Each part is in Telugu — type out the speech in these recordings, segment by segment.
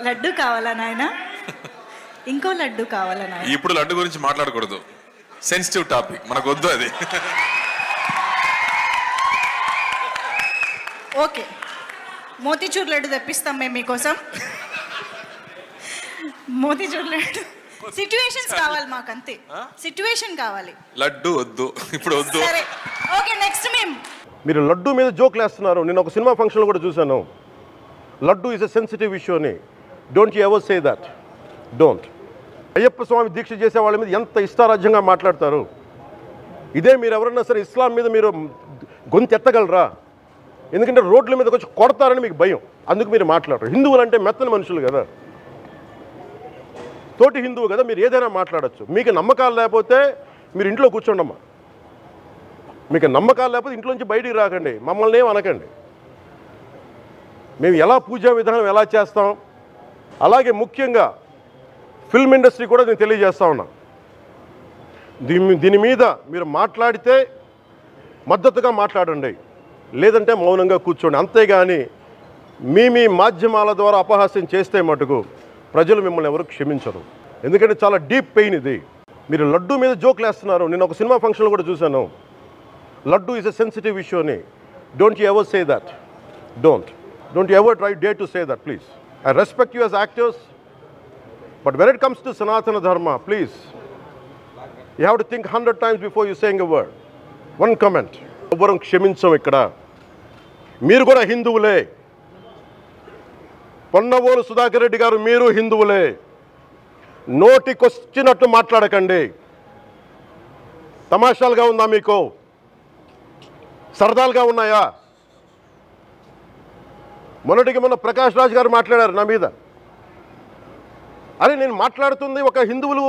లడ్డు కావాలా నాయన? ఇంకో లడ్డు కావాలా నాయన? ఇప్పుడు లడ్డు గురించి మాట్లాడకూడదు, సెన్సిటివ్ టాపిక్, మనకు వద్దు అది. ఓకే, మోతీచూర్ లడ్డు తెప్పిస్తాం మేము మీకోసం. మోతీచూర్ లడ్డు సిట్యుయేషన్స్ కావాలి మాకు, అంతే. సిట్యుయేషన్ కావాలి, లడ్డు వద్దు ఇప్పుడు వద్దు. సరే ఓకే, నెక్స్ట్ మీరు లడ్డు మీద జోక్లు వేస్తున్నారు. నేను ఒక సినిమా ఫంక్షన్లో కూడా చూశాను. Laddu is a sensitive issue అని. Don't you ever say that. Don't. Ayyappa Swami దీక్ష చేసే వాళ్ళ మీద ఎంత ఇష్టారాజ్యంగా మాట్లాడతారు. ఇదే మీరు ఎవరన్నా సరే ఇస్లాం మీద మీరు గొంతు ఎత్తగలరా? ఎందుకంటే రోడ్ల మీదకి వచ్చి కొడతారని మీకు భయం, అందుకు మీరు మాట్లాడరు. హిందువులు అంటే మెత్తని మనుషులు కదా, తోటి హిందువు కదా, మీరు ఏదైనా మాట్లాడచ్చు. మీకు నమ్మకాలు లేకపోతే మీరు ఇంట్లో కూర్చోండమ్మా. మీకు నమ్మకాలు లేకపోతే ఇంట్లోంచి బయటికి రాకండి, మమ్మల్ని ఏం అనకండి. మేము ఎలా పూజా విధానం ఎలా చేస్తాం, అలాగే ముఖ్యంగా ఫిల్మ్ ఇండస్ట్రీ కూడా నేను తెలియజేస్తా ఉన్నా. దీని మీద మీరు మాట్లాడితే మద్దతుగా మాట్లాడండి, లేదంటే మౌనంగా కూర్చోండి. అంతేగాని మీ మాధ్యమాల ద్వారా అపహాస్యం చేస్తే మటుకు ప్రజలు మిమ్మల్ని ఎవరు క్షమించరు. ఎందుకంటే చాలా డీప్ పెయిన్ ఇది. మీరు లడ్డు మీద జోక్లు వేస్తున్నారు. నేను ఒక సినిమా ఫంక్షన్లో కూడా చూశాను. Laddu is a sensitive issue అని. Don't you ever say that. Don't you ever try day to say that, please. I respect you as actors, but when it comes to Sanatana Dharma, please you have to think 100 times before you saying a word. One comment. ఎవ్వరం క్షమించం ఇక్కడ. మీరు కూడా హిందువులే. పొన్నవోలు సుధాకర్ రెడ్డి గారు, మీరు హిందువులే. నోటికొచ్చినట్టు మాట్లాడకండి. తమాషాలుగా ఉందా మీకు? సరదాలుగా ఉన్నాయా? మొన్న ప్రకాష్ రాజ్ గారు మాట్లాడారు నా మీద. అరే నేను మాట్లాడుతుంది ఒక హిందువులు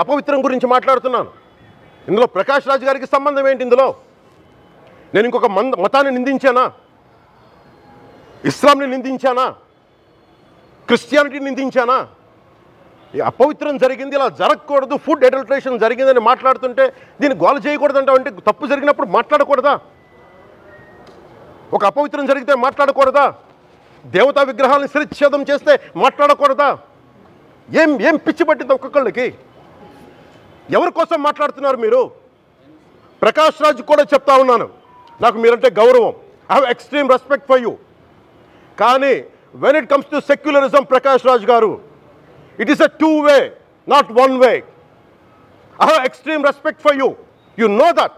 అపవిత్రం గురించి మాట్లాడుతున్నాను. ఇందులో ప్రకాష్ రాజ్ గారికి సంబంధం ఏంటి? ఇందులో నేను ఇంకొక మతాన్ని నిందించానా? ఇస్లాంని నిందించానా? క్రిస్టియానిటీని నిందించానా? అపవిత్రం జరిగింది, ఇలా జరగకూడదు, ఫుడ్ అడల్టరేషన్ జరిగిందని మాట్లాడుతుంటే దీన్ని గోల చేయకూడదంట. అంటే తప్పు జరిగినప్పుడు మాట్లాడకూడదా? ఒక అపవిత్రం జరిగితే మాట్లాడకూడదా? దేవతా విగ్రహాలను శిరచ్ఛేదం చేస్తే మాట్లాడకూడదా? ఏం పిచ్చి పట్టింది ఒక్కొక్కళ్ళకి? ఎవరి కోసం మాట్లాడుతున్నారు మీరు? ప్రకాష్ రాజ్ కూడా చెప్తా ఉన్నాను, నాకు మీరంటే గౌరవం. I have extreme respect for you. కానీ when it comes to secularism, Prakash Raj garu, it is a two-way, not one-way. I have extreme respect for you. You know that.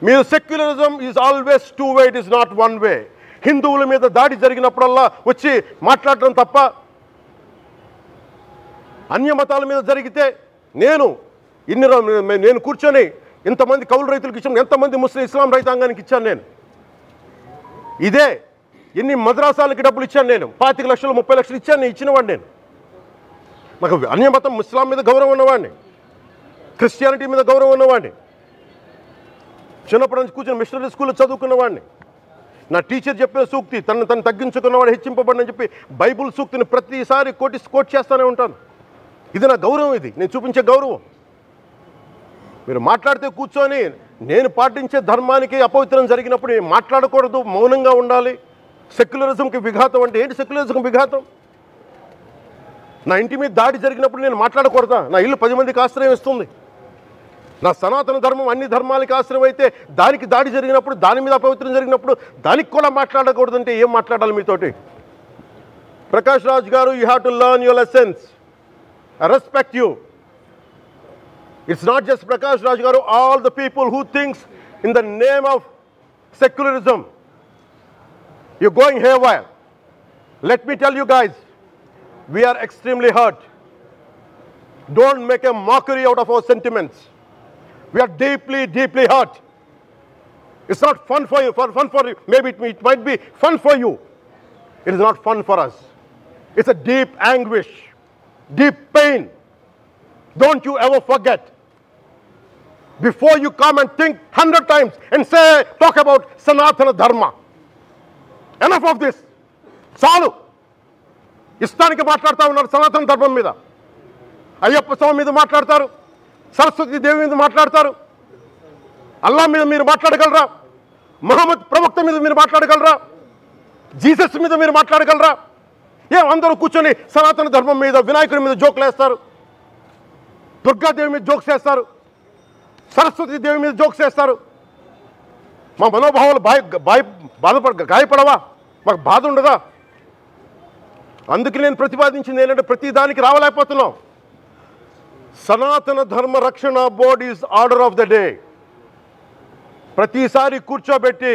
Mere secularism is always two-way, it is not one-way. హిందువుల మీద దాడి జరిగినప్పుడల్లా వచ్చి మాట్లాడడం తప్ప, అన్య మతాల మీద జరిగితే నేను కూర్చొని ఇంతమంది కౌలు రైతులకు ఇచ్చాను, ఎంతమంది ముస్లిం ఇస్లాం రైతాంగానికి ఇచ్చాను. నేను ఇదే ఎన్ని మద్రాసాలకి డబ్బులు ఇచ్చాను. నేను 25 లక్షలు 30 లక్షలు ఇచ్చాను. నేను ఇచ్చినవాడిని. నేను నాకు అన్యమతం ఇస్లాం మీద గౌరవం ఉన్నవాడిని, క్రిస్టియానిటీ మీద గౌరవం ఉన్నవాడిని. చిన్నప్పటి నుంచి కూర్చొని మిషనరీ స్కూల్లో చదువుకున్నవాడిని. నా టీచర్ చెప్పిన సూక్తి, తను తగ్గించుకున్నవాడు హెచ్చింపబడినని చెప్పి బైబుల్ సూక్తిని ప్రతిసారి కోట్ చేస్తూనే ఉంటాను. ఇది నా గౌరవం, ఇది నేను చూపించే గౌరవం. మీరు మాట్లాడితే కూర్చొని నేను పాటించే ధర్మానికి అపవిత్రం జరిగినప్పుడు మాట్లాడకూడదు, మౌనంగా ఉండాలి. సెక్యులరిజంకి విఘాతం అంటే ఏంటి? సెక్యులరిజంకి విఘాతం? నా ఇంటి మీద దాడి జరిగినప్పుడు నేను మాట్లాడకూడదా? నా ఇల్లు 10 మందికి ఆశ్రయం ఇస్తుంది. నా సనాతన ధర్మం అన్ని ధర్మాలకి ఆశ్రయం అయితే దానికి దాడి జరిగినప్పుడు, దాని మీద అపవిత్రం జరిగినప్పుడు దానికి కూడా మాట్లాడకూడదంటే ఏం మాట్లాడాలి మీతోటి? Prakash Raj garu, you have to learn your lessons. I respect you. It's not just Prakash Raj garu, all the people who thinks in the name of secularism. You're going haywire. Let me tell you guys, we are extremely hurt. Don't make a mockery out of our sentiments. We are deeply, deeply hurt. It's not fun for you. Maybe it might be fun for you. It is not fun for us. It's a deep anguish, deep pain. Don't you ever forget. Before you come and think 100 times and talk about Sanatana Dharma. Enough of this. చాలు. ఇష్టానికి మాట్లాడుతూ ఉన్నారు సనాతన ధర్మం మీద. అయ్యప్ప స్వామి మీద మాట్లాడతారు, సరస్వతి దేవి మీద మాట్లాడతారు. అల్లా మీద మీరు మాట్లాడగలరా? మహమ్మద్ ప్రవక్త మీద మీరు మాట్లాడగలరా? జీసస్ మీద మీరు మాట్లాడగలరా? అందరూ కూర్చొని సనాతన ధర్మం మీద, వినాయకుడి మీద జోకులు వేస్తారు, దుర్గాదేవి మీద జోక్స్ వేస్తారు, సరస్వతి దేవి మీద జోక్స్ వేస్తారు. మా మనోభావాలు గాయపడవా? మాకు బాధ ఉండదా? అందుకే నేను ప్రతిపాదించింది ఏంటంటే ప్రతి దానికి రావలేకపోతున్నాం. సనాతన ధర్మ రక్షణ board is order of the day. ప్రతిసారి కూర్చోబెట్టి